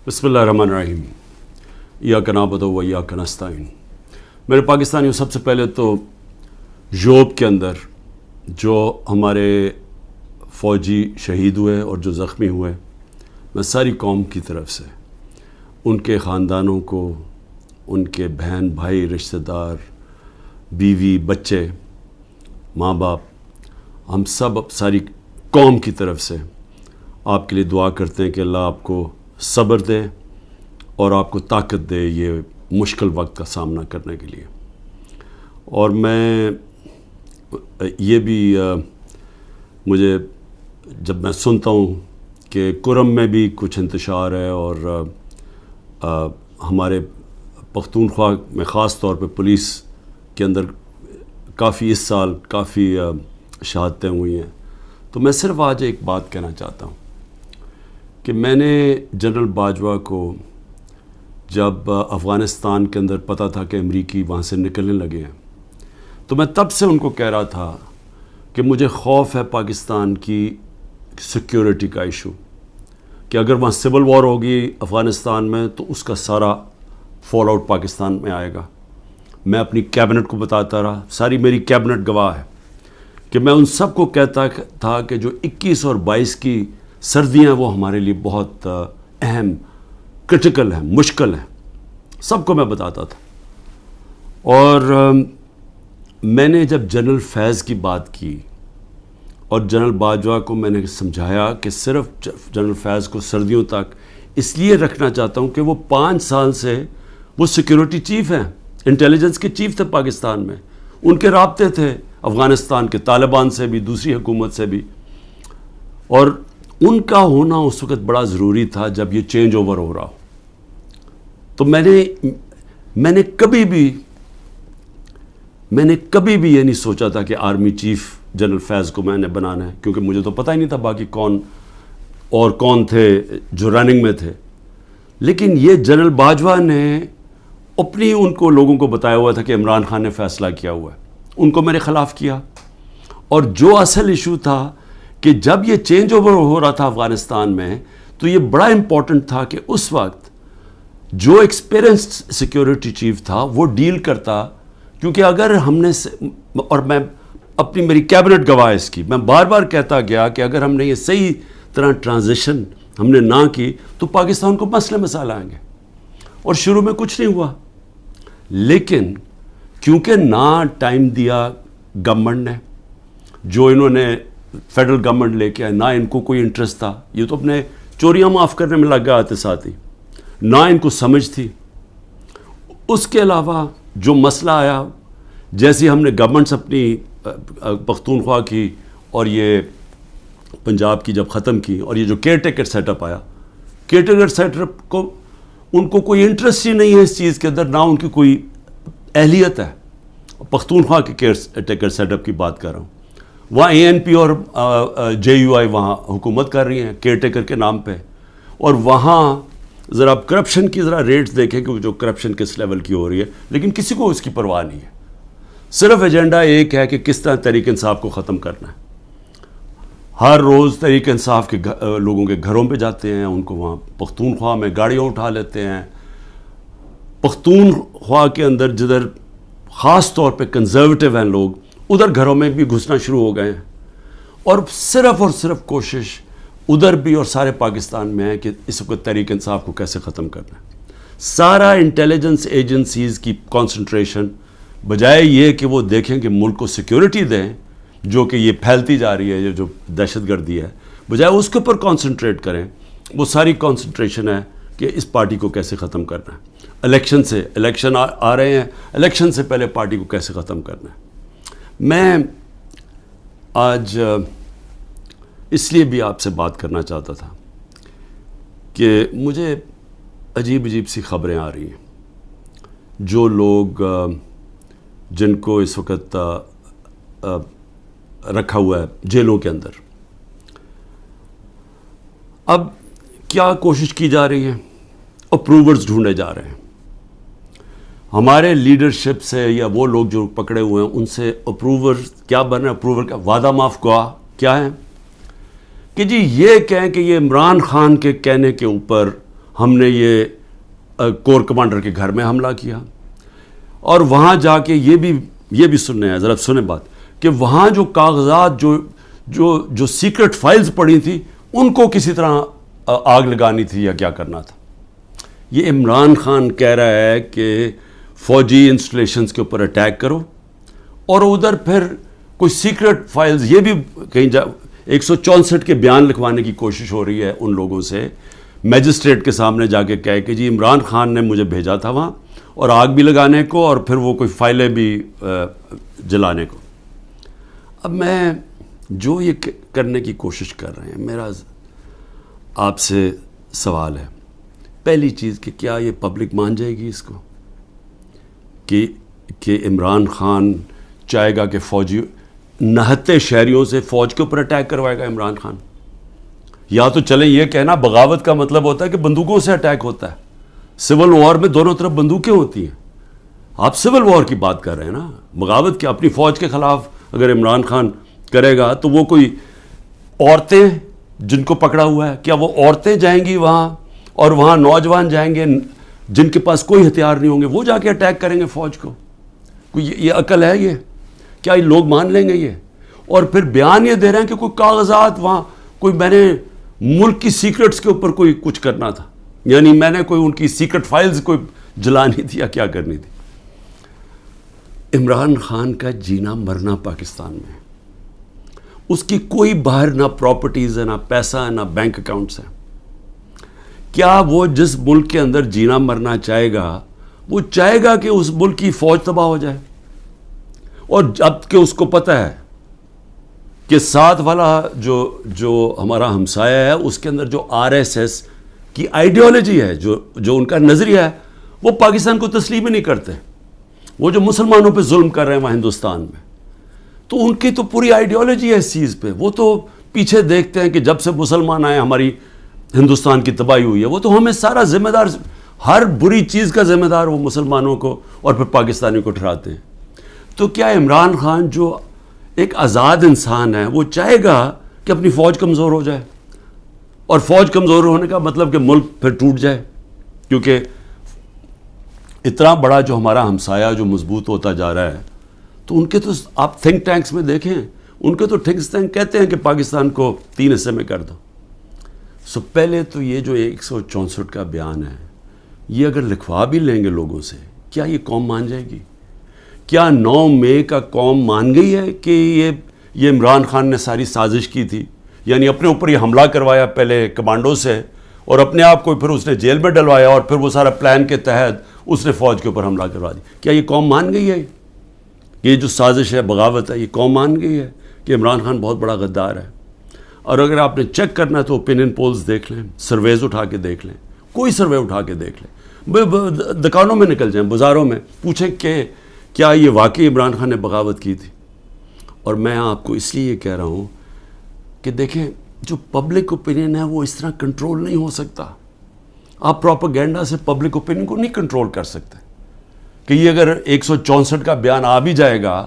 بسم اللہ الرحمن الرحیم ایاک نعبد و ایاک نستعین۔ میرے پاکستانیوں، سب سے پہلے تو یوب کے اندر جو ہمارے فوجی شہید ہوئے اور جو زخمی ہوئے، میں ساری قوم کی طرف سے ان کے خاندانوں کو، ان کے بہن بھائی، رشتہ دار، بیوی، بچے، ماں باپ، ہم سب ساری قوم کی طرف سے آپ کے لیے دعا کرتے ہیں کہ اللہ آپ کو صبر دے اور آپ کو طاقت دے یہ مشکل وقت کا سامنا کرنے کے لیے۔ اور میں یہ بھی مجھے جب میں سنتا ہوں کہ کرم میں بھی کچھ انتشار ہے اور ہمارے پختونخوا میں خاص طور پہ پولیس کے اندر کافی اس سال کافی شہادتیں ہوئی ہیں، تو میں صرف آج ایک بات کہنا چاہتا ہوں کہ میں نے جنرل باجوہ کو جب افغانستان کے اندر پتہ تھا کہ امریکی وہاں سے نکلنے لگے ہیں، تو میں تب سے ان کو کہہ رہا تھا کہ مجھے خوف ہے پاکستان کی سیکیورٹی کا ایشو، کہ اگر وہاں سول وار ہوگی افغانستان میں تو اس کا سارا فال آؤٹ پاکستان میں آئے گا۔ میں اپنی کیبنٹ کو بتاتا رہا، ساری میری کیبنٹ گواہ ہے کہ میں ان سب کو کہتا تھا کہ جو 21 اور 22 کی سردیاں وہ ہمارے لیے بہت اہم، کرٹیکل ہیں، مشکل ہیں، سب کو میں بتاتا تھا۔ اور میں نے جب جنرل فیض کی بات کی اور جنرل باجوہ کو میں نے سمجھایا کہ صرف جنرل فیض کو سردیوں تک اس لیے رکھنا چاہتا ہوں کہ وہ 5 سال سے وہ سیکیورٹی چیف ہیں، انٹیلیجنس کے چیف تھے پاکستان میں، ان کے رابطے تھے افغانستان کے طالبان سے بھی، دوسری حکومت سے بھی، اور ان کا ہونا اس وقت بڑا ضروری تھا جب یہ چینج اوور ہو رہا ہو۔ تو میں نے کبھی بھی یہ نہیں سوچا تھا کہ آرمی چیف جنرل فیض کو میں نے بنانا ہے، کیونکہ مجھے تو پتہ ہی نہیں تھا باقی کون تھے جو رننگ میں تھے۔ لیکن یہ جنرل باجوہ نے اپنی ان کو لوگوں کو بتایا ہوا تھا کہ عمران خان نے فیصلہ کیا ہوا ہے، ان کو میرے خلاف کیا۔ اور جو اصل ایشو تھا کہ جب یہ چینج اوور ہو رہا تھا افغانستان میں، تو یہ بڑا امپورٹنٹ تھا کہ اس وقت جو ایکسپیرینسڈ سیکیورٹی چیف تھا وہ ڈیل کرتا، کیونکہ اگر ہم نے، اور میں میری کیبنٹ گواہ اس کی، میں بار بار کہتا گیا کہ اگر ہم نے یہ صحیح طرح ٹرانزیشن ہم نے نہ کی تو پاکستان کو مسئلے مسائل آئیں گے۔ اور شروع میں کچھ نہیں ہوا، لیکن کیونکہ نہ ٹائم دیا گورنمنٹ نے، جو انہوں نے فیڈرل گورنمنٹ لے کے آئے، نہ ان کو کوئی انٹرسٹ تھا، یہ تو اپنے چوریاں معاف کرنے میں لگ گئے آتے ساتھ ہی، نہ ان کو سمجھ تھی۔ اس کے علاوہ جو مسئلہ آیا، جیسے ہم نے گورنمنٹس اپنی پختونخوا کی اور یہ پنجاب کی جب ختم کی، اور یہ جو کیئر ٹیکر سیٹ اپ آیا، کیئر ٹیکر سیٹ اپ کو ان کو کوئی انٹرسٹ ہی نہیں ہے اس چیز کے اندر، نہ ان کی کوئی اہلیت ہے۔ پختونخوا کے کیئر ٹیکر سیٹ اپ کی بات کر رہا ہوں، وہاں ANP اور JUI وہاں حکومت کر رہی ہیں کیئر ٹیکر کے نام پہ، اور وہاں ذرا کرپشن کی ذرا ریٹس دیکھیں کہ جو کرپشن کس لیول کی ہو رہی ہے، لیکن کسی کو اس کی پرواہ نہیں ہے، صرف ایجنڈا ایک ہے کہ کس طرح تحریک انصاف کو ختم کرنا ہے۔ ہر روز تحریک انصاف کے لوگوں کے گھروں پہ جاتے ہیں، ان کو وہاں پختونخوا میں گاڑیاں اٹھا لیتے ہیں۔ پختونخوا کے اندر جدھر خاص طور پہ کنزرویٹو ہیں لوگ، ادھر گھروں میں بھی گھسنا شروع ہو گئے ہیں، اور صرف کوشش ادھر بھی اور سارے پاکستان میں ہے کہ اس وقت تحریک انصاف کو کیسے ختم کرنا ہے۔ سارا انٹیلیجنس ایجنسیز کی کانسنٹریشن بجائے یہ کہ وہ دیکھیں کہ ملک کو سیکیورٹی دیں، جو کہ یہ پھیلتی جا رہی ہے، یہ جو دہشت گردی ہے، بجائے اس کے اوپر کانسنٹریٹ کریں، وہ ساری کانسنٹریشن ہے کہ اس پارٹی کو کیسے ختم کرنا ہے۔ الیکشن آ رہے ہیں، الیکشن سے پہلے پارٹی کو کیسے ختم کرنا ہے۔ میں آج اس لیے بھی آپ سے بات کرنا چاہتا تھا کہ مجھے عجیب سی خبریں آ رہی ہیں، جو لوگ جن کو اس وقت رکھا ہوا ہے جیلوں کے اندر، اب کیا کوشش کی جا رہی ہے، اپروورز ڈھونڈے جا رہے ہیں۔ ہمارے لیڈرشپ سے یا وہ لوگ جو پکڑے ہوئے ہیں ان سے اپروور کیا بن رہے ہیں، اپروور کا وعدہ معاف گواہ کیا ہے کہ جی یہ کہیں کہ یہ عمران خان کے کہنے کے اوپر ہم نے یہ کور کمانڈر کے گھر میں حملہ کیا، اور وہاں جا کے یہ بھی سننے ہیں، ذرا سنیں بات، کہ وہاں جو کاغذات جو سیکرٹ فائلز پڑی تھی ان کو کسی طرح آگ لگانی تھی یا کیا کرنا تھا۔ یہ عمران خان کہہ رہا ہے کہ فوجی انسٹالیشنز کے اوپر اٹیک کرو، اور ادھر پھر کوئی سیکرٹ فائلز، یہ بھی کہیں 164 کے بیان لکھوانے کی کوشش ہو رہی ہے ان لوگوں سے، میجسٹریٹ کے سامنے جا کے کہے کہ جی عمران خان نے مجھے بھیجا تھا وہاں، اور آگ بھی لگانے کو، اور پھر وہ کوئی فائلیں بھی جلانے کو۔ اب میں جو یہ کرنے کی کوشش کر رہے ہیں، میرا آپ سے سوال ہے، پہلی چیز کہ کیا یہ پبلک مان جائے گی اس کو کہ عمران خان چاہے گا کہ فوجی نہتے شہریوں سے فوج کے اوپر اٹیک کروائے گا عمران خان؟ یا تو چلیں یہ کہنا بغاوت کا مطلب ہوتا ہے کہ بندوقوں سے اٹیک ہوتا ہے، سول وار میں دونوں طرف بندوقیں ہوتی ہیں، آپ سول وار کی بات کر رہے ہیں نا، بغاوت کیا؟ اپنی فوج کے خلاف اگر عمران خان کرے گا تو وہ کوئی عورتیں جن کو پکڑا ہوا ہے، کیا وہ عورتیں جائیں گی وہاں، اور وہاں نوجوان جائیں گے جن کے پاس کوئی ہتھیار نہیں ہوں گے، وہ جا کے اٹیک کریں گے فوج کو؟ کوئی یہ عقل ہے؟ یہ کیا یہ لوگ مان لیں گے یہ؟ اور پھر بیان یہ دے رہے ہیں کہ کوئی کاغذات وہاں، کوئی میں نے ملک کی سیکرٹس کے اوپر کوئی کچھ کرنا تھا، یعنی میں نے کوئی ان کی سیکرٹ فائلز کوئی جلانی تھی یا کیا کرنی تھی۔ عمران خان کا جینا مرنا پاکستان میں، اس کی کوئی باہر نہ پراپرٹیز ہے، نہ پیسہ ہے، نہ بینک اکاؤنٹس ہیں۔ کیا وہ جس ملک کے اندر جینا مرنا چاہے گا، وہ چاہے گا کہ اس ملک کی فوج تباہ ہو جائے؟ اور جب کہ اس کو پتہ ہے کہ ساتھ والا جو ہمارا ہمسایہ ہے، اس کے اندر جو RSS کی آئیڈیالوجی ہے، جو ان کا نظریہ ہے، وہ پاکستان کو تسلیم ہی نہیں کرتے، وہ جو مسلمانوں پہ ظلم کر رہے ہیں وہاں ہندوستان میں، تو ان کی تو پوری آئیڈیالوجی ہے اس چیز پہ، وہ تو پیچھے دیکھتے ہیں کہ جب سے مسلمان آئے ہماری ہندوستان کی تباہی ہوئی ہے، وہ تو ہمیں سارا ذمہ دار، ہر بری چیز کا ذمہ دار وہ مسلمانوں کو اور پھر پاکستانیوں کو ٹھہراتے ہیں۔ تو کیا عمران خان جو ایک آزاد انسان ہے، وہ چاہے گا کہ اپنی فوج کمزور ہو جائے؟ اور فوج کمزور ہونے کا مطلب کہ ملک پھر ٹوٹ جائے، کیونکہ اتنا بڑا جو ہمارا ہمسایہ جو مضبوط ہوتا جا رہا ہے، تو ان کے تو آپ تھنک ٹینکس میں دیکھیں، ان کے تو تھنک ٹینک کہتے ہیں کہ پاکستان کو 3 حصے میں کر دو۔ پہلے تو یہ جو 164 کا بیان ہے، یہ اگر لکھوا بھی لیں گے لوگوں سے، کیا یہ قوم مان جائے گی؟ کیا 9 مئی کا قوم مان گئی ہے کہ یہ عمران خان نے ساری سازش کی تھی؟ یعنی اپنے اوپر یہ حملہ کروایا پہلے کمانڈو سے، اور اپنے آپ کو پھر اس نے جیل میں ڈلوایا، اور پھر وہ سارا پلان کے تحت اس نے فوج کے اوپر حملہ کروا دی۔ کیا یہ قوم مان گئی ہے؟ یہ جو سازش ہے، بغاوت ہے، یہ قوم مان گئی ہے کہ عمران خان بہت بڑا غدار ہے؟ اور اگر آپ نے چیک کرنا ہے تو اوپینین پولز دیکھ لیں، سرویز اٹھا کے دیکھ لیں، کوئی سروے اٹھا کے دیکھ لیں، دکانوں میں نکل جائیں، بازاروں میں پوچھیں کہ کیا یہ واقعی عمران خان نے بغاوت کی تھی؟ اور میں آپ کو اس لیے یہ کہہ رہا ہوں کہ دیکھیں، جو پبلک اوپینین ہے وہ اس طرح کنٹرول نہیں ہو سکتا۔ آپ پروپیگنڈا سے پبلک اوپینین کو نہیں کنٹرول کر سکتے کہ یہ اگر 164 کا بیان آ بھی جائے گا،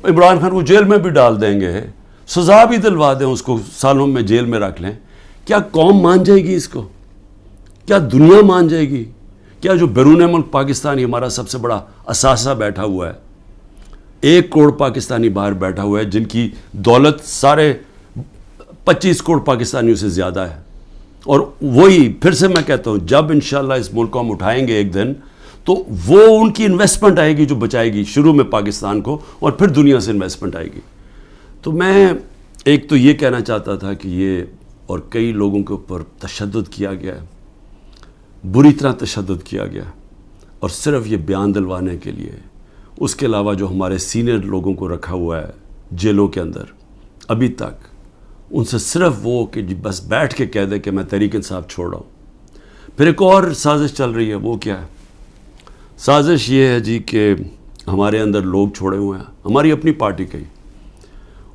عمران خان کو جیل میں بھی ڈال دیں گے، سزا بھی دلوا دیں اس کو، سالوں میں جیل میں رکھ لیں، کیا قوم مان جائے گی اس کو؟ کیا دنیا مان جائے گی؟ کیا جو بیرون ملک پاکستانی ہمارا سب سے بڑا اثاثہ بیٹھا ہوا ہے، 1 کروڑ پاکستانی باہر بیٹھا ہوا ہے، جن کی دولت سارے 25 کروڑ پاکستانیوں سے زیادہ ہے، اور وہی پھر سے میں کہتا ہوں، جب انشاءاللہ اس ملک کو ہم اٹھائیں گے ایک دن، تو وہ ان کی انویسٹمنٹ آئے گی جو بچائے گی شروع میں پاکستان کو، اور پھر دنیا سے انویسٹمنٹ آئے گی۔ تو میں ایک تو یہ کہنا چاہتا تھا کہ یہ اور کئی لوگوں کے اوپر تشدد کیا گیا ہے، بری طرح تشدد کیا گیا، اور صرف یہ بیان دلوانے کے لیے۔ اس کے علاوہ جو ہمارے سینئر لوگوں کو رکھا ہوا ہے جیلوں کے اندر ابھی تک، ان سے صرف وہ کہ جی بس بیٹھ کے کہہ دے کہ میں تحریک انصاف چھوڑ رہا ہوں۔ پھر ایک اور سازش چل رہی ہے، وہ کیا ہے؟ سازش یہ ہے جی کہ ہمارے اندر لوگ چھوڑے ہوئے ہیں، ہماری اپنی پارٹی کے ہی،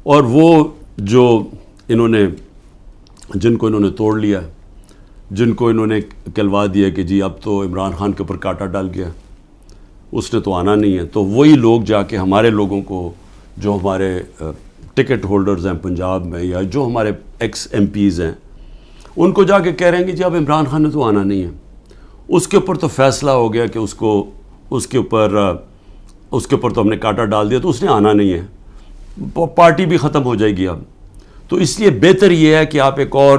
اور وہ جو جن کو انہوں نے توڑ لیا، جن کو انہوں نے کہلوا دیا کہ جی اب تو عمران خان کے اوپر کانٹا ڈال گیا، اس نے تو آنا نہیں ہے، تو وہی لوگ جا کے ہمارے لوگوں کو، جو ہمارے ٹکٹ ہولڈرز ہیں پنجاب میں، یا جو ہمارے ایکس ایم پیز ہیں، ان کو جا کے کہہ رہے ہیں کہ جی اب عمران خان نے تو آنا نہیں ہے، اس کے اوپر تو فیصلہ ہو گیا کہ اس کے اوپر تو ہم نے کانٹا ڈال دیا، تو اس نے آنا نہیں ہے، پارٹی بھی ختم ہو جائے گی اب. تو اس لیے بہتر یہ ہے کہ آپ ایک اور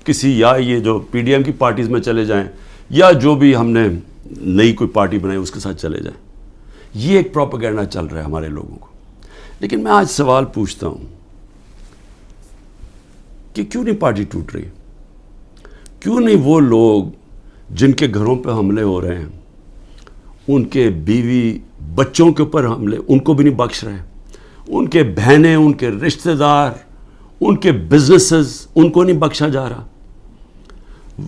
کسی، یا یہ جو پی ڈی ایم کی پارٹیز میں چلے جائیں، یا جو بھی ہم نے نئی کوئی پارٹی بنائی اس کے ساتھ چلے جائیں. یہ ایک پروپیگنڈا چل رہا ہے ہمارے لوگوں کو. لیکن میں آج سوال پوچھتا ہوں کہ کیوں نہیں پارٹی ٹوٹ رہی؟ کیوں نہیں وہ لوگ جن کے گھروں پہ حملے ہو رہے ہیں، ان کے بیوی بچوں کے اوپر حملے، ان کو بھی نہیں بخش رہے، ان کے بہنیں، ان کے رشتہ دار، ان کے بزنسز، ان کو نہیں بخشا جا رہا.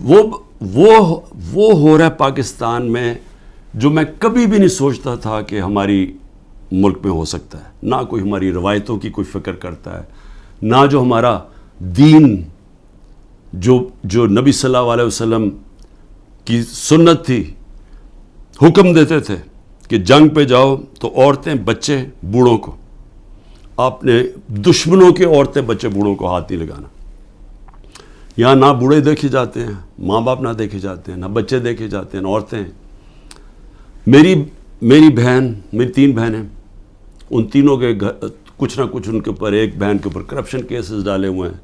وہ ہو رہا ہے پاکستان میں جو میں کبھی بھی نہیں سوچتا تھا کہ ہماری ملک میں ہو سکتا ہے. نہ کوئی ہماری روایتوں کی کوئی فکر کرتا ہے، نہ جو ہمارا دین جو نبی صلی اللہ علیہ وسلم کی سنت تھی، حکم دیتے تھے کہ جنگ پہ جاؤ تو عورتیں بچے بوڑھوں کو، آپ نے دشمنوں کے عورتیں بچے بوڑھوں کو ہاتھ نہیں لگانا. یہاں نہ بوڑھے دیکھے جاتے ہیں، ماں باپ نہ دیکھے جاتے ہیں، نہ بچے دیکھے جاتے ہیں، نہ عورتیں. میری بہن، میری 3 بہنیں، ان تینوں کے کچھ نہ کچھ ان کے اوپر، ایک بہن کے اوپر کرپشن کیسز ڈالے ہوئے ہیں،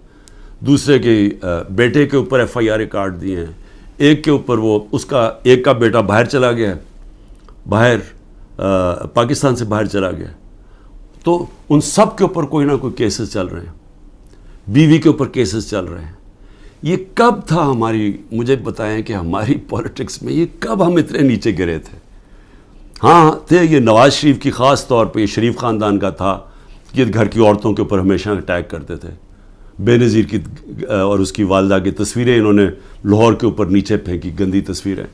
دوسرے کے بیٹے کے اوپر FIR کاٹ دیے ہیں، ایک کے اوپر ایک کا بیٹا باہر چلا گیا، پاکستان سے باہر چلا گیا. تو ان سب کے اوپر کوئی نہ کوئی کیسز چل رہے ہیں، بیوی کے اوپر کیسز چل رہے ہیں. یہ کب تھا مجھے بتائیں کہ ہماری پولیٹکس میں یہ کب ہم اتنے نیچے گرے تھے؟ ہاں تھے، یہ نواز شریف کی خاص طور پہ، یہ شریف خاندان کا تھا کہ گھر کی عورتوں کے اوپر ہمیشہ اٹیک کرتے تھے. بے نظیر کی اور اس کی والدہ کی تصویریں انہوں نے لاہور کے اوپر نیچے پھینکی، گندی تصویریں.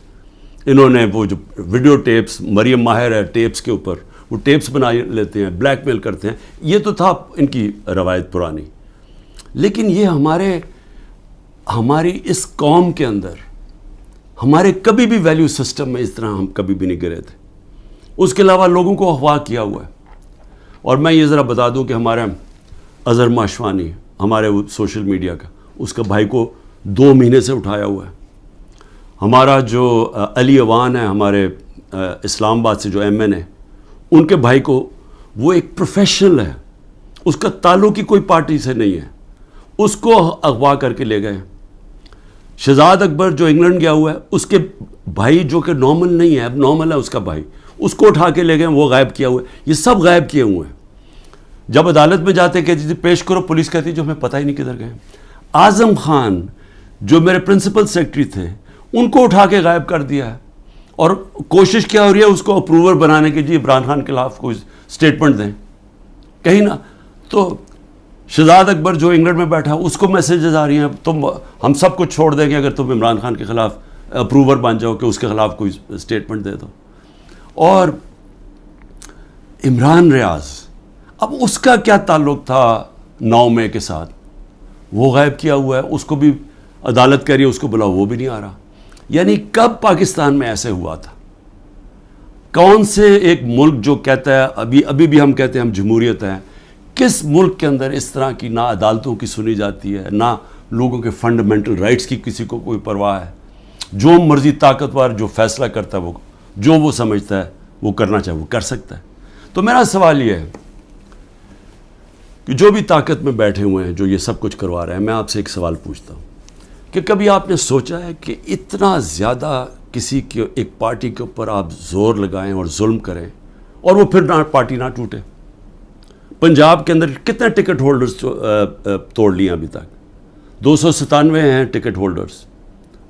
انہوں نے وہ جو ویڈیو ٹیپس، مریم ماہر ہے ٹیپس کے اوپر، وہ ٹیپس بنا لیتے ہیں، بلیک میل کرتے ہیں. یہ تو تھا ان کی روایت پرانی. لیکن یہ ہماری اس قوم کے اندر، ہمارے کبھی بھی ویلیو سسٹم میں اس طرح ہم کبھی بھی نہیں گرے تھے. اس کے علاوہ لوگوں کو اغوا کیا ہوا ہے. اور میں یہ ذرا بتا دوں کہ ہمارا اظہر ماشوانی، ہمارے سوشل میڈیا کا، اس کا بھائی کو 2 مہینے سے اٹھایا ہوا ہے. ہمارا جو علی اوان ہے، ہمارے اسلام آباد سے جو MN ہے، ان کے بھائی کو، وہ ایک پروفیشنل ہے، اس کا تعلق ہی کوئی پارٹی سے نہیں ہے، اس کو اغوا کر کے لے گئے. شہزاد اکبر جو انگلینڈ گیا ہوا ہے، اس کے بھائی جو کہ نارمل نہیں ہے، اب نارمل ہے اس کا بھائی، اس کو اٹھا کے لے گئے، وہ غائب کیا ہوا ہے. یہ سب غائب کیے ہوئے ہیں. جب عدالت میں جاتے کہتی تھی پیش کرو، پولیس کہتی جو ہمیں پتہ ہی نہیں کدھر گئے. اعظم خان جو میرے پرنسپل سیکرٹری تھے، ان کو اٹھا کے غائب کر دیا ہے. اور کوشش کیا ہو رہی ہے اس کو اپروور بنانے کی، جی عمران خان کے خلاف کوئی سٹیٹمنٹ دیں کہیں نہ. تو شہزاد اکبر جو انگلینڈ میں بیٹھا، اس کو میسیجز آ رہی ہیں ہم سب کو چھوڑ دیں گے اگر تم عمران خان کے خلاف اپروور بن جاؤ کہ اس کے خلاف کوئی سٹیٹمنٹ دے دو. اور عمران ریاض، اب اس کا کیا تعلق تھا 9 مئی کے ساتھ؟ وہ غائب کیا ہوا ہے. اس کو بھی عدالت کہہ رہی ہے اس کو بلاؤ، وہ بھی نہیں آ رہا. یعنی کب پاکستان میں ایسے ہوا تھا؟ کون سے ایک ملک جو کہتا ہے، ابھی بھی ہم کہتے ہیں ہم جمہوریت ہیں، کس ملک کے اندر اس طرح کی نہ عدالتوں کی سنی جاتی ہے، نہ لوگوں کے فنڈامنٹل رائٹس کی کسی کو کوئی پرواہ ہے؟ جو مرضی طاقتور جو فیصلہ کرتا ہے، جو وہ سمجھتا ہے وہ کرنا چاہے وہ کر سکتا ہے. تو میرا سوال یہ ہے کہ جو بھی طاقت میں بیٹھے ہوئے ہیں، جو یہ سب کچھ کروا رہے ہیں، میں آپ سے ایک سوال پوچھتا ہوں کہ کبھی آپ نے سوچا ہے کہ اتنا زیادہ کسی کے ایک پارٹی کے اوپر آپ زور لگائیں اور ظلم کریں اور وہ پھر پارٹی نہ ٹوٹے؟ پنجاب کے اندر کتنے ٹکٹ ہولڈرز توڑ لیے ابھی تک؟ 297 ہیں ٹکٹ ہولڈرز،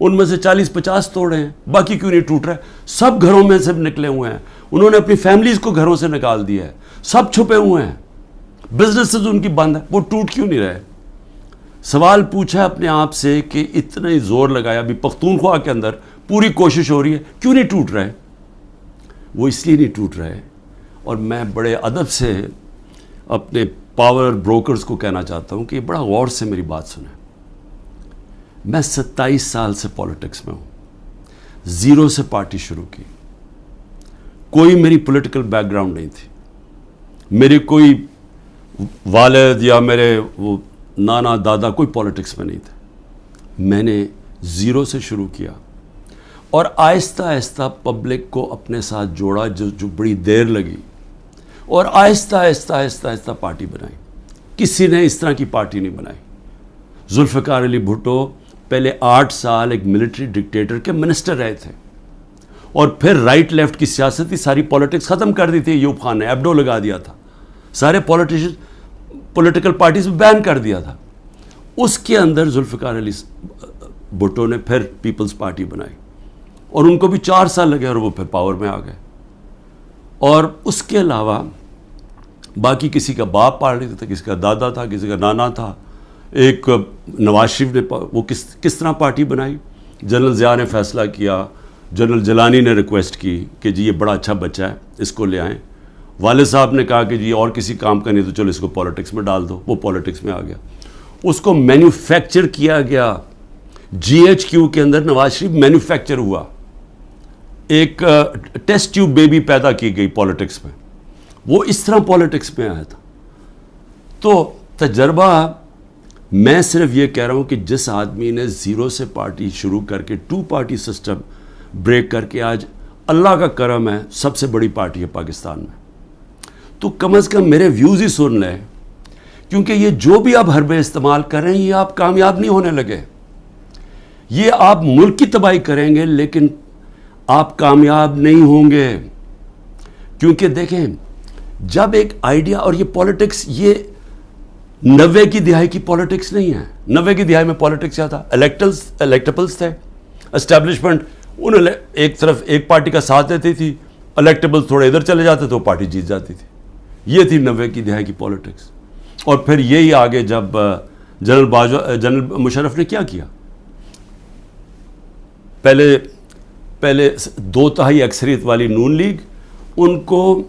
ان میں سے 40-50 توڑے ہیں. باقی کیوں نہیں ٹوٹ رہے؟ سب گھروں میں سے نکلے ہوئے ہیں. انہوں نے اپنی فیملیز کو گھروں سے نکال دیا ہے، سب چھپے ہوئے ہیں، بزنسز ان کی بند ہے، وہ ٹوٹ کیوں نہیں رہے؟ سوال پوچھا اپنے آپ سے کہ اتنا ہی زور لگایا، ابھی پختونخوا کے اندر پوری کوشش ہو رہی ہے، کیوں نہیں ٹوٹ رہے؟ وہ اس لیے نہیں ٹوٹ رہے. اور میں بڑے ادب سے اپنے پاور بروکرز کو کہنا چاہتا ہوں کہ بڑا غور سے میری بات سنیں. میں 27 سال سے پولیٹکس میں ہوں، 0 سے پارٹی شروع کی. کوئی میری پولیٹیکل بیک گراؤنڈ نہیں تھی. میری کوئی والد یا میرے وہ نانا دادا کوئی پولیٹکس میں نہیں تھے. میں نے زیرو سے شروع کیا اور آہستہ آہستہ پبلک کو اپنے ساتھ جوڑا، جو بڑی دیر لگی، اور آہستہ آہستہ پارٹی بنائی. کسی نے اس طرح کی پارٹی نہیں بنائی. ذوالفقار علی بھٹو پہلے 8 سال ایک ملٹری ڈکٹیٹر کے منسٹر رہے تھے، اور پھر رائٹ لیفٹ کی سیاست تھی، ساری پولیٹکس ختم کر دی تھی. ایوب خان نے ایبڈو لگا دیا تھا، سارے پولیٹیکل پارٹیز بین کر دیا تھا. اس کے اندر ذوالفقار علی بھٹو نے پھر پیپلز پارٹی بنائی، اور ان کو بھی 4 سال لگے اور وہ پھر پاور میں آ گئے. اور اس کے علاوہ باقی کسی کا باپ پارٹی تھا، کسی کا دادا تھا، کسی کا نانا تھا. ایک نواز شریف نے وہ کس طرح پارٹی بنائی. جنرل ضیاء نے فیصلہ کیا، جنرل جیلانی نے ریکویسٹ کی کہ جی یہ بڑا اچھا بچہ ہے، اس کو لے آئیں. والد صاحب نے کہا کہ جی اور کسی کام کا نہیں تو چلو اس کو پالیٹکس میں ڈال دو. وہ پالیٹکس میں آ گیا. اس کو مینوفیکچر کیا گیا. GHQ کے اندر نواز شریف مینوفیکچر ہوا. ایک ٹیسٹ ٹیوب بیبی پیدا کی گئی پالیٹکس میں. وہ اس طرح پالیٹکس میں آیا تھا. تو تجربہ، میں صرف یہ کہہ رہا ہوں کہ جس آدمی نے زیرو سے پارٹی شروع کر کے 2 پارٹی سسٹم بریک کر کے آج اللہ کا کرم ہے سب سے بڑی پارٹی ہے پاکستان میں، تو کم از کم میرے ویوز ہی سن لیں. کیونکہ یہ جو بھی آپ حربے استعمال کر رہے ہیں یہ آپ کامیاب نہیں ہونے لگے. یہ آپ ملک کی تباہی کریں گے لیکن آپ کامیاب نہیں ہوں گے. کیونکہ دیکھیں، جب ایک آئیڈیا، اور یہ پالیٹکس یہ 90 کی دہائی کی پالیٹکس نہیں ہے. 90 کی دہائی میں پالیٹکس کیا تھا؟ الیکٹیبلز تھے. اسٹیبلشمنٹ انہوں نے ایک طرف ایک پارٹی کا ساتھ دیتی تھی، الیکٹیبلز تھوڑے ادھر چلے جاتے تو وہ پارٹی جیت جاتی تھی. یہ تھی 90 کی دہائی کی پالیٹکس. اور پھر یہی آگے جب جنرل مشرف نے کیا کیا، پہلے 2/3 اکثریت والی نون لیگ، ان کو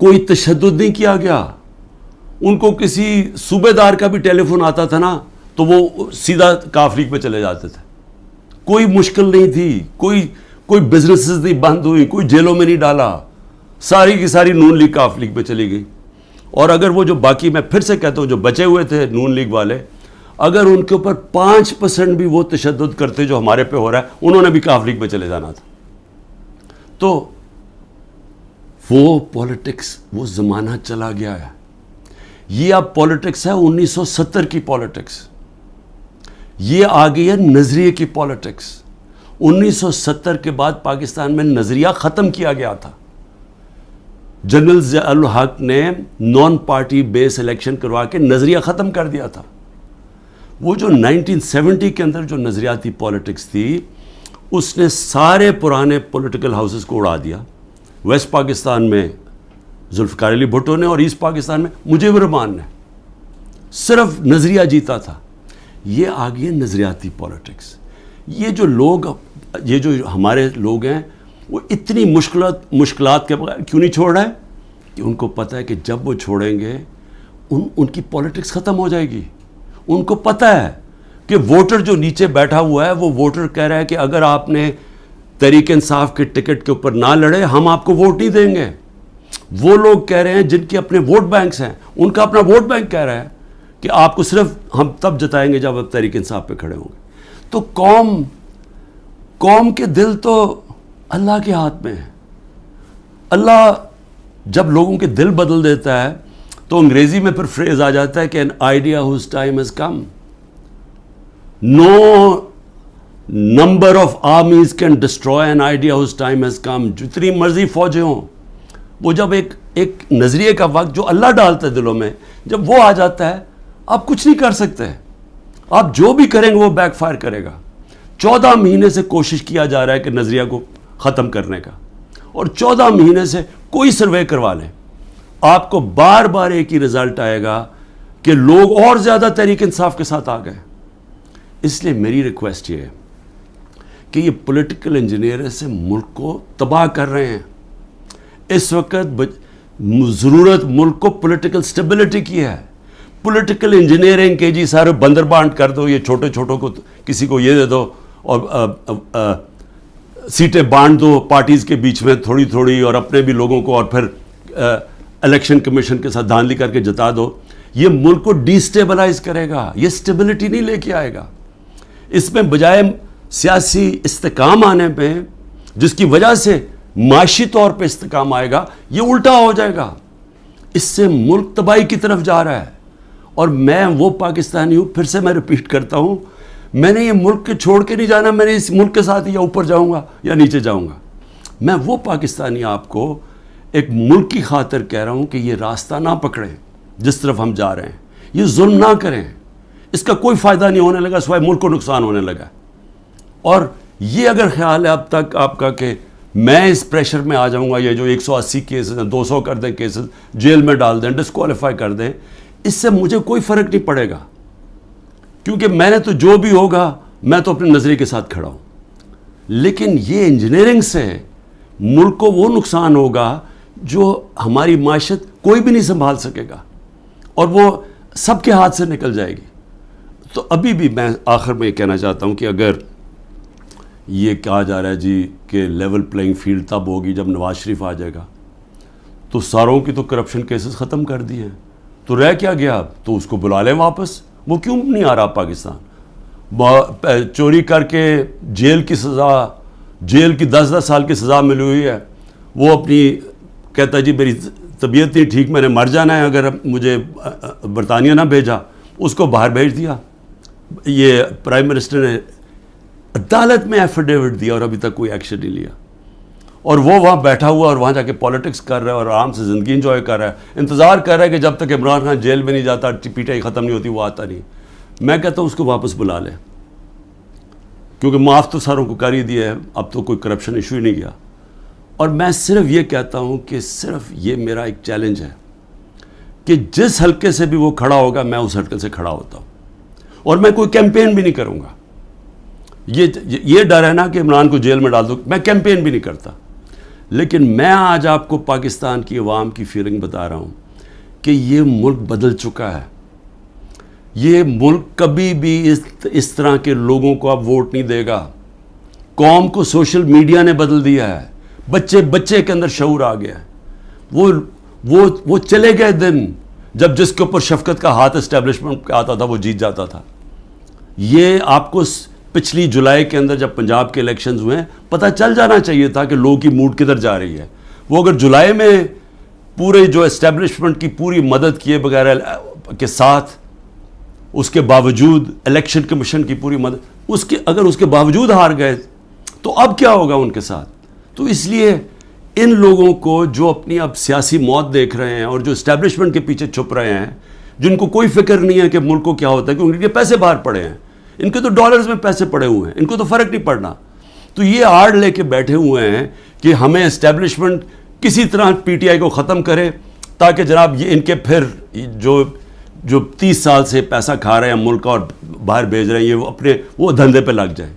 کوئی تشدد نہیں کیا گیا. ان کو کسی صوبے دار کا بھی ٹیلی فون آتا تھا نا تو وہ سیدھا کاف لیگ پہ چلے جاتے تھے. کوئی مشکل نہیں تھی، کوئی بزنسز نہیں بند ہوئی، کوئی جیلوں میں نہیں ڈالا. ساری کی ساری نون لیگ کاف لیگ پہ چلی گئی. اور اگر وہ جو باقی، میں پھر سے کہتا ہوں، جو بچے ہوئے تھے نون لیگ والے، اگر ان کے اوپر 5% بھی وہ تشدد کرتے جو ہمارے پہ ہو رہا ہے، انہوں نے بھی کاف لیگ پہ چلے جانا تھا. تو وہ پالیٹکس، وہ زمانہ چلا گیا ہے. یہ اب پالیٹکس ہے 1970 کی پالیٹکس. یہ آ گئی ہے نظریے کی پالیٹکس. 1970 کے بعد پاکستان میں نظریہ ختم کیا گیا تھا. جنرل ضیاء الحق نے نان پارٹی بیس الیکشن کروا کے نظریہ ختم کر دیا تھا. وہ جو 1970 کے اندر جو نظریاتی پالیٹکس تھی، اس نے سارے پرانے پولیٹیکل ہاؤسز کو اڑا دیا. ویسٹ پاکستان میں ذوالفقار علی بھٹو نے، اور ایسٹ پاکستان میں مجیب الرحمان نے. صرف نظریہ جیتا تھا. یہ آ گئی ہے نظریاتی پالیٹکس. یہ جو ہمارے لوگ ہیں وہ اتنی مشکلات کے بغیر کیوں نہیں چھوڑ رہے؟ کہ ان کو پتہ ہے کہ جب وہ چھوڑیں گے ان کی پالیٹکس ختم ہو جائے گی. ان کو پتہ ہے کہ ووٹر جو نیچے بیٹھا ہوا ہے، وہ ووٹر کہہ رہا ہے کہ اگر آپ نے تحریک انصاف کے ٹکٹ کے اوپر نہ لڑے ہم آپ کو ووٹ نہیں دیں گے. وہ لوگ کہہ رہے ہیں جن کے اپنے ووٹ بینکس ہیں، ان کا اپنا ووٹ بینک کہہ رہا ہے کہ آپ کو صرف ہم تب جتائیں گے جب آپ تحریک انصاف پہ کھڑے ہوں گے. تو قوم کے دل تو اللہ کے ہاتھ میں ہے. اللہ جب لوگوں کے دل بدل دیتا ہے تو انگریزی میں پھر فریز آ جاتا ہے کہ an idea whose time has come. No number of armies can destroy an idea whose time has come. جتنی مرضی فوجیں ہوں، وہ جب ایک نظریے کا وقت جو اللہ ڈالتا ہے دلوں میں، جب وہ آ جاتا ہے آپ کچھ نہیں کر سکتے. آپ جو بھی کریں گے وہ بیک فائر کرے گا. 14 مہینے سے کوشش کیا جا رہا ہے کہ نظریہ کو ختم کرنے کا، اور 14 مہینے سے کوئی سروے کروا لیں، آپ کو بار بار ایک ہی رزلٹ آئے گا کہ لوگ اور زیادہ تحریک انصاف کے ساتھ آ گئے. اس لیے میری ریکویسٹ یہ ہے کہ یہ پولیٹیکل انجینئر سے ملک کو تباہ کر رہے ہیں. اس وقت ضرورت ملک کو پولیٹیکل سٹیبلٹی کی ہے. پولیٹیکل انجینئرنگ کے جی سارے بندر بانٹ کر دو، یہ چھوٹے چھوٹوں کو کسی کو یہ دے دو اور سیٹیں بانٹ دو پارٹیز کے بیچ میں تھوڑی تھوڑی، اور اپنے بھی لوگوں کو، اور پھر الیکشن کمیشن کے ساتھ دھاندلی کر کے جتا دو. یہ ملک کو ڈی سٹیبلائز کرے گا، یہ سٹیبلٹی نہیں لے کے آئے گا. اس میں بجائے سیاسی استحکام آنے پہ، جس کی وجہ سے معاشی طور پہ استحکام آئے گا، یہ الٹا ہو جائے گا. اس سے ملک تباہی کی طرف جا رہا ہے. اور میں وہ پاکستانی ہوں، پھر سے میں ریپیٹ کرتا ہوں، میں نے یہ ملک کے چھوڑ کے نہیں جانا، میں نے اس ملک کے ساتھ یا اوپر جاؤں گا یا نیچے جاؤں گا. میں وہ پاکستانی آپ کو ایک ملک کی خاطر کہہ رہا ہوں کہ یہ راستہ نہ پکڑیں جس طرف ہم جا رہے ہیں، یہ ظلم نہ کریں. اس کا کوئی فائدہ نہیں ہونے لگا سوائے ملک کو نقصان ہونے لگا. اور یہ اگر خیال ہے اب تک آپ کا کہ میں اس پریشر میں آ جاؤں گا، یہ جو 180 کیسز ہیں 200 کر دیں، کیسز جیل میں ڈال دیں، ڈسکوالیفائی کر دیں، اس سے مجھے کوئی فرق نہیں پڑے گا، کیونکہ میں نے تو جو بھی ہوگا میں تو اپنے نظریے کے ساتھ کھڑا ہوں. لیکن یہ انجینئرنگ سے ملک کو وہ نقصان ہوگا جو ہماری معیشت کوئی بھی نہیں سنبھال سکے گا، اور وہ سب کے ہاتھ سے نکل جائے گی. تو ابھی بھی میں آخر میں یہ کہنا چاہتا ہوں کہ اگر یہ کہا جا رہا ہے جی کہ لیول پلینگ فیلڈ تب ہوگی جب نواز شریف آ جائے گا، تو ساروں کی تو کرپشن کیسز ختم کر دیے ہیں، تو رہ کیا گیا اب؟ تو اس کو بلا لیں واپس. وہ کیوں نہیں آ رہا پاکستان؟ چوری کر کے جیل کی سزا، جیل کی 10 سال کی سزا ملی ہوئی ہے، وہ اپنی کہتا ہے جی میری طبیعت نہیں ٹھیک، میں نے مر جانا ہے اگر مجھے برطانیہ نہ بھیجا، اس کو باہر بھیج دیا. یہ پرائم منسٹر نے عدالت میں ایفیڈیوٹ دیا اور ابھی تک کوئی ایکشن نہیں لیا، اور وہ وہاں بیٹھا ہوا اور وہاں جا کے پالیٹکس کر رہا ہے اور آرام سے زندگی انجوائے کر رہا ہے، انتظار کر رہا ہے کہ جب تک عمران خان جیل میں نہیں جاتا، پی ٹی آئی ختم نہیں ہوتی، وہ آتا نہیں. میں کہتا ہوں اس کو واپس بلا لیں، کیونکہ معاف تو ساروں کو کر ہی دیا ہے، اب تو کوئی کرپشن ایشو ہی نہیں گیا. اور میں صرف یہ کہتا ہوں کہ صرف یہ میرا ایک چیلنج ہے کہ جس حلقے سے بھی وہ کھڑا ہوگا میں اس حلقے سے کھڑا ہوتا ہوں، اور میں کوئی کیمپین بھی نہیں کروں گا. یہ ڈر ہے نا کہ عمران کو جیل میں ڈال دو، میں کیمپین بھی نہیں کرتا. لیکن میں آج آپ کو پاکستان کی عوام کی فیلنگ بتا رہا ہوں کہ یہ ملک بدل چکا ہے. یہ ملک کبھی بھی اس طرح کے لوگوں کو اب ووٹ نہیں دے گا. قوم کو سوشل میڈیا نے بدل دیا ہے، بچے کے اندر شعور آ گیا ہے. وہ چلے گئے دن جب جس کے اوپر شفقت کا ہاتھ اسٹیبلشمنٹ کا آتا تھا وہ جیت جاتا تھا. یہ آپ کو پچھلی جولائی کے اندر جب پنجاب کے الیکشنز ہوئے پتہ چل جانا چاہیے تھا کہ لوگوں کی موڈ کدھر جا رہی ہے. وہ اگر جولائی میں پورے جو اسٹیبلشمنٹ کی پوری مدد کیے بغیر کے ساتھ، اس کے باوجود الیکشن کمیشن کی پوری مدد، اگر اس کے باوجود ہار گئے تو اب کیا ہوگا ان کے ساتھ؟ تو اس لیے ان لوگوں کو جو اپنی اب سیاسی موت دیکھ رہے ہیں اور جو اسٹیبلشمنٹ کے پیچھے چھپ رہے ہیں، جن کو کوئی فکر نہیں ہے کہ ملک کو کیا ہوتا ہے، کیونکہ ان کے پیسے باہر پڑے ہیں، ان کے تو ڈالرز میں پیسے پڑے ہوئے ہیں، ان کو تو فرق نہیں پڑنا. تو یہ آڑ لے کے بیٹھے ہوئے ہیں کہ ہمیں اسٹیبلشمنٹ کسی طرح پی ٹی آئی کو ختم کرے تاکہ جناب یہ ان کے پھر جو 30 سال سے پیسہ کھا رہے ہیں ملک کا اور باہر بھیج رہے ہیں، یہ وہ دھندے پہ لگ جائیں.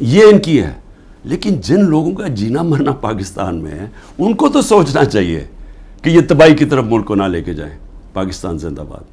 یہ ان کی ہے. لیکن جن لوگوں کا جینا مرنا پاکستان میں ہے ان کو تو سوچنا چاہیے کہ یہ تباہی کی طرف ملک کو نہ لے کے جائیں. پاکستان زندہ باد.